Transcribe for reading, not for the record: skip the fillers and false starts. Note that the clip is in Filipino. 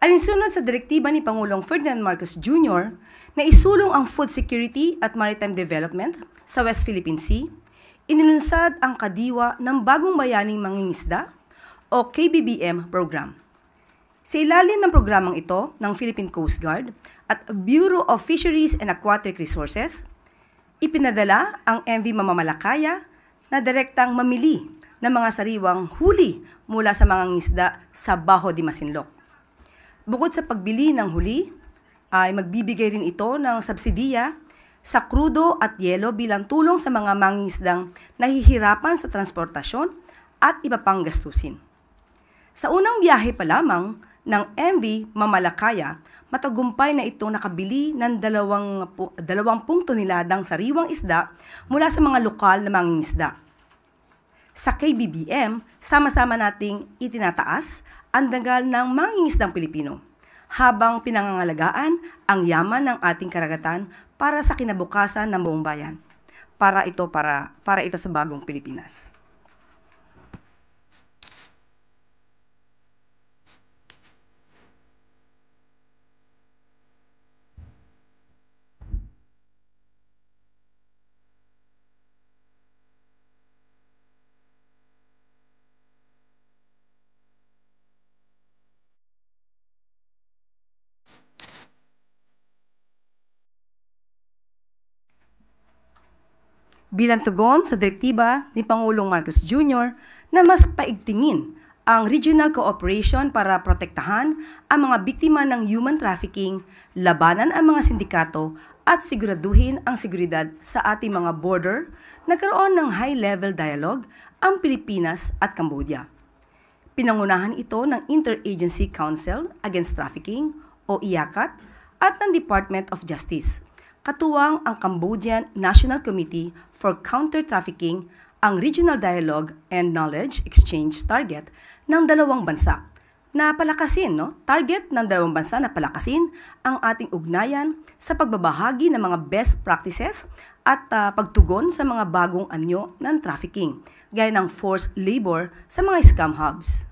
Alinsunod sa direktiba ni Pangulong Ferdinand Marcos Jr. na isulong ang food security at maritime development sa West Philippine Sea, inilunsad ang kadiwa ng Bagong Bayaning Mangingisda o KBBM program. Sa ilalim ng programang ito ng Philippine Coast Guard at Bureau of Fisheries and Aquatic Resources, ipinadala ang MV Mamamalakaya na direktang mamili ng mga sariwang huli mula sa mga ngisda sa Bajo de Masinloc. Bukod sa pagbili ng huli, ay magbibigay rin ito ng subsidiya sa krudo at yelo bilang tulong sa mga mangingisdang nahihirapan sa transportasyon at iba pang gastusin. Sa unang biyahe pa lamang ng MV Mamalakaya, matagumpay na itong nakabili ng 20 toneladang sariwang isda mula sa mga lokal na mangingisda. Sa KBBM, sama-sama nating itinataas ang dagal ng mangingisdang Pilipino habang pinangangalagaan ang yaman ng ating karagatan para sa kinabukasan ng buong bayan. Para ito sa bagong Pilipinas. Bilang tugon sa direktiba ni Pangulong Marcos Jr. na mas paigtingin ang regional cooperation para protektahan ang mga biktima ng human trafficking, labanan ang mga sindikato at siguraduhin ang seguridad sa ating mga border, nagkaroon ng high-level dialogue ang Pilipinas at Cambodia. Pinangunahan ito ng Interagency Council Against Trafficking o IACAT at ng Department of Justice. Katuwang ang Cambodian National Committee for Counter-Trafficking, ang Regional Dialogue and Knowledge Exchange target ng dalawang bansa na palakasin, target ng dalawang bansa na palakasin ang ating ugnayan sa pagbabahagi ng mga best practices at pagtugon sa mga bagong anyo ng trafficking, gaya ng forced labor sa mga scam hubs.